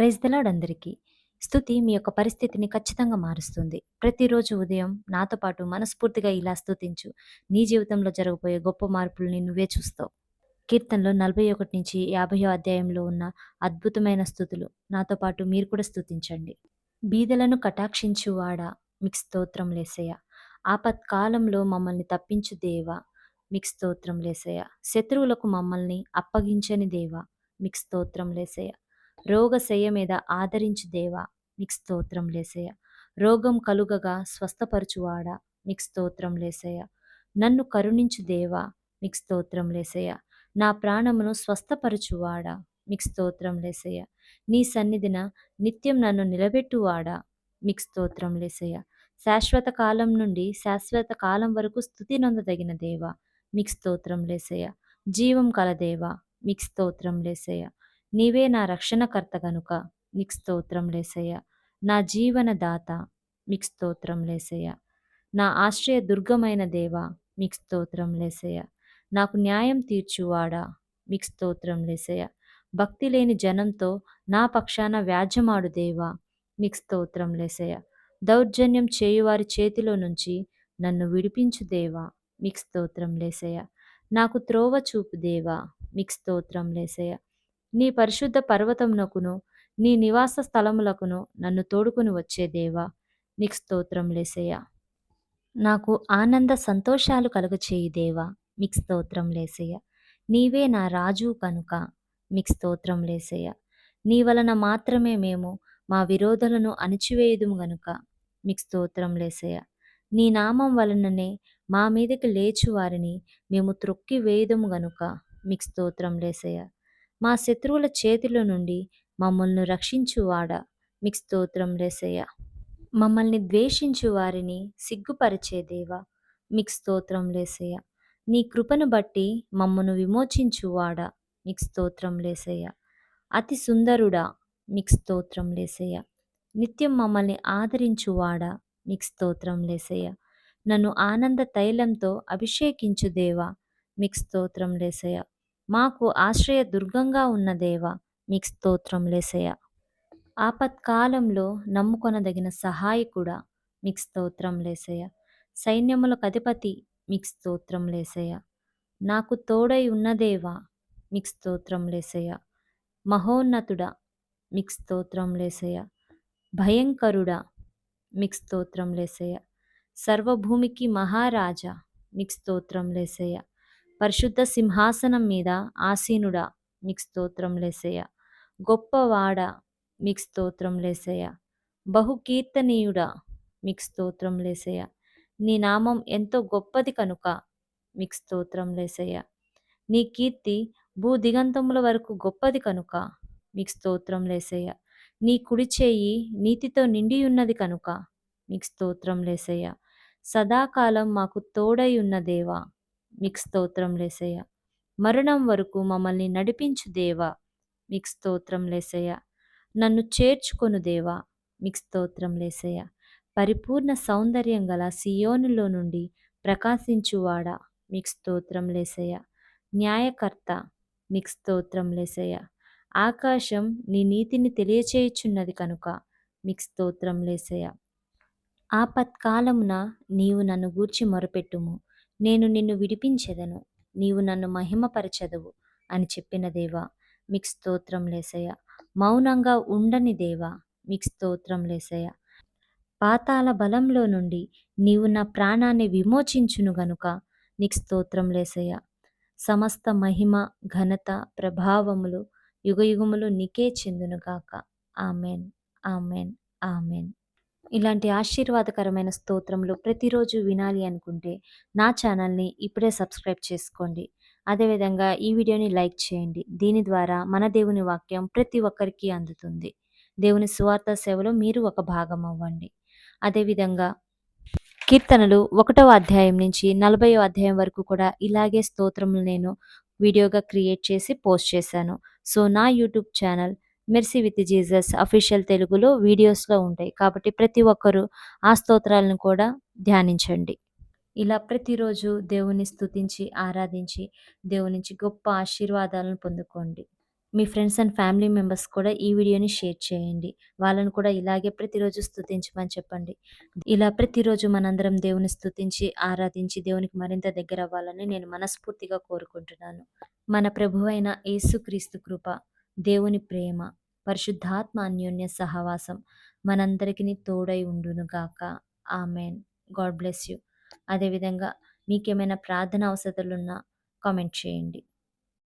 Praise the lord అందరికీ. స్తుతి మీ యొక్క పరిస్థితిని ఖచ్చితంగా మారుస్తుంది. ప్రతిరోజు ఉదయం నాతో పాటు మనస్ఫూర్తిగా ఇలా స్తుతించు. నీ జీవితంలో జరగబోయే గొప్ప మార్పుల్ని నువ్వే చూస్తావు. కీర్తనలు 41-50 అధ్యాయంలో ఉన్న అద్భుతమైన స్తుతులు నాతో పాటు మీరు కూడా స్తుతించండి. బీదలను కటాక్షించువాడా మీకు స్తోత్రం లేసయ్య. ఆపత్కాలంలో మమ్మల్ని తప్పించు దేవా మీకు స్తోత్రం లేసయ్య. శత్రువులకు మమ్మల్ని అప్పగించని దేవా మీకు స్తోత్రం లేసయ్య. రోగశయ్య మీద ఆదరించు దేవా మీకు స్తోత్రం లేసయ్య. రోగం కలుగగా స్వస్థపరచువాడా మీకు స్తోత్రం లేసయ్య. నన్ను కరుణించు దేవా మీకు స్తోత్రం లేసయ్య. నా ప్రాణమును స్వస్థపరచువాడా మీకు స్తోత్రం లేసయ్య. నీ సన్నిధిన నిత్యం నన్ను నిలబెట్టువాడా మీకు స్తోత్రం లేసయ్య. శాశ్వత కాలం నుండి శాశ్వత కాలం వరకు స్తుతి నొందదగిన దేవా మీకు స్తోత్రం లేసయ్య. జీవం కల దేవా మీకు స్తోత్రం లేసయ్య. నీవే నా రక్షణకర్త గనుక నీకు స్తోత్రం లేసయ్య. నా జీవన దాత మీకు స్తోత్రం లేసయ్య. నా ఆశ్రయ దుర్గమైన దేవా మీకు స్తోత్రం లేసయ్య. నాకు న్యాయం తీర్చువాడా మీకు స్తోత్రం లేసయ్య. భక్తి లేని జనంతో నా పక్షాన వ్యాజ్యమాడు దేవా మీకు స్తోత్రం లేసయ్య. దౌర్జన్యం చేయువారి చేతిలో నుంచి నన్ను విడిపించు దేవా మీకు స్తోత్రం లేసయ్య. నాకు త్రోవ చూపు దేవా మీకు స్తోత్రం లేసయ్య. నీ పరిశుద్ధ పర్వతమునకును నీ నివాస స్థలములకును నన్ను తోడుకుని వచ్చే దేవా నీకు స్తోత్రం లేసయ్య. నాకు ఆనంద సంతోషాలు కలుగచేయి దేవా మీకు స్తోత్రం లేసయ్య. నీవే నా రాజు కనుక మీకు స్తోత్రం లేసయ్య. నీ వలన మాత్రమే మేము మా విరోధులను అణిచివేయుదుము గనుక మీకు స్తోత్రం లేసయ్య. నీ నామం వలననే మా మీదకి లేచు వారిని మేము త్రొక్కి వేయుదుము గనుక మీకు స్తోత్రం లేసయ్య. మా శత్రువుల చేతిలో నుండి మమ్మల్ని రక్షించువాడా మీకు స్తోత్రం లేసయ్య. మమ్మల్ని ద్వేషించు వారిని సిగ్గుపరిచే దేవా మీకు స్తోత్రం లేసయ్య. నీ కృపను బట్టి మమ్మను విమోచించువాడా మీకు స్తోత్రం లేసయ్య. అతి సుందరుడా మీకు స్తోత్రం లేసయ్య. నిత్యం మమ్మల్ని ఆదరించువాడా మీకు స్తోత్రం లేసయ్య. నన్ను ఆనంద తైలంతో అభిషేకించు దేవా మీకు స్తోత్రం లేసయ్య. మాకు ఆశ్రయ దుర్గంగా ఉన్న దేవా మీకు స్తోత్రం లేసయ్య. ఆపత్కాలంలో నమ్ముకొనదగిన సహాయకుడా మీకు స్తోత్రం లేసయ్య. సైన్యములకు అధిపతి మీకు స్తోత్రం లేసయ్య. నాకు తోడై ఉన్నదేవా మీకు స్తోత్రం లేసయ్య. మహోన్నతుడా మీకు స్తోత్రం లేసయ్య. భయంకరుడా మీకు స్తోత్రం లేసయ్య. సర్వభూమికి మహారాజా మీకు స్తోత్రం లేసయ్య. పరిశుద్ధ సింహాసనం మీద ఆసీనుడా మీకు స్తోత్రం లేసయ్య. గొప్పవాడా మీకు స్తోత్రం లేసయ్య. బహుకీర్తనీయుడా మీకు స్తోత్రం లేసయ్య. నీ నామం ఎంతో గొప్పది కనుక మీకు స్తోత్రం లేసయ్య. నీ కీర్తి భూదిగంతముల వరకు గొప్పది కనుక మీకు స్తోత్రం లేసయ్య. నీ కుడి చేయి నీతితో నిండియున్నది కనుక మీకు స్తోత్రం లేసయ్య. సదాకాలం మాకు తోడై ఉన్న దేవా మీకు స్తోత్రం లేసయ్య. మరణం వరకు మమ్మల్ని నడిపించు దేవా మీకు స్తోత్రం లేసయ్య. నన్ను చేర్చుకొను దేవా మీకు స్తోత్రం లేసయ్య. పరిపూర్ణ సౌందర్యం గల సియోనులో నుండి ప్రకాశించువాడా మీకు స్తోత్రం లేసయ్య. న్యాయకర్త మీకు స్తోత్రం లేసయ్య. ఆకాశం నీ నీతిని తెలియచేయుచున్నది కనుక మీకు స్తోత్రం లేసయ్య. ఆపత్కాలమున నీవు నన్ను గూర్చి మొరపెట్టుము, నేను నిన్ను విడిపించెదను, నీవు నన్ను మహిమపరచెదవు అని చెప్పిన దేవా మీకు స్తోత్రం లేసయ్య. మౌనంగా ఉండని దేవా మీకు స్తోత్రం లేసయ్య. పాతాళ బలంలో నుండి నీవు నా ప్రాణాన్ని విమోచించును గనుక నీకు స్తోత్రం లేసయ్య. సమస్త మహిమ ఘనత ప్రభావములు యుగయుగములు నీకే చెందునుగాక. Amen, amen, amen. ఇలాంటి ఆశీర్వాదకరమైన స్తోత్రములు ప్రతిరోజు వినాలి అనుకుంటే నా ఛానల్ని ఇప్పుడే సబ్స్క్రైబ్ చేసుకోండి. అదేవిధంగా ఈ వీడియోని లైక్ చేయండి. దీని ద్వారా మన దేవుని వాక్యం ప్రతి ఒక్కరికి అందుతుంది. దేవుని సువార్త సేవలో మీరు ఒక భాగం అవ్వండి. అదేవిధంగా కీర్తనలు 1వ అధ్యాయం నుంచి 40వ అధ్యాయం వరకు కూడా ఇలాగే స్తోత్రములు నేను వీడియోగా క్రియేట్ చేసి పోస్ట్ చేశాను. సో నా YouTube channel mercy with Jesus official తెలుగులో వీడియోస్లో ఉంటాయి. కాబట్టి ప్రతి ఒక్కరూ ఆ స్తోత్రాలను కూడా ధ్యానించండి. ఇలా ప్రతిరోజు దేవుని స్తుతించి ఆరాధించి దేవుని నుంచి గొప్ప ఆశీర్వాదాలను పొందుకోండి. మీ ఫ్రెండ్స్ అండ్ ఫ్యామిలీ మెంబర్స్ కూడా ఈ వీడియోని షేర్ చేయండి. వాళ్ళని కూడా ఇలాగే ప్రతిరోజు స్తుతించమని చెప్పండి. ఇలా ప్రతిరోజు మనందరం దేవుని స్తుతించి, ఆరాధించి దేవునికి మరింత దగ్గరవ్వాలని నేను మనస్ఫూర్తిగా కోరుకుంటున్నాను. మన ప్రభువైన యేసుక్రీస్తు కృప, దేవుని ప్రేమ, పరిశుద్ధాత్మ అన్యోన్య సహవాసం మనందరికిని తోడై ఉండును గాక. ఆమేన్. God bless you. అదేవిధంగా మీకేమైనా ప్రార్థన అవసరతలున్నా కామెంట్ చేయండి.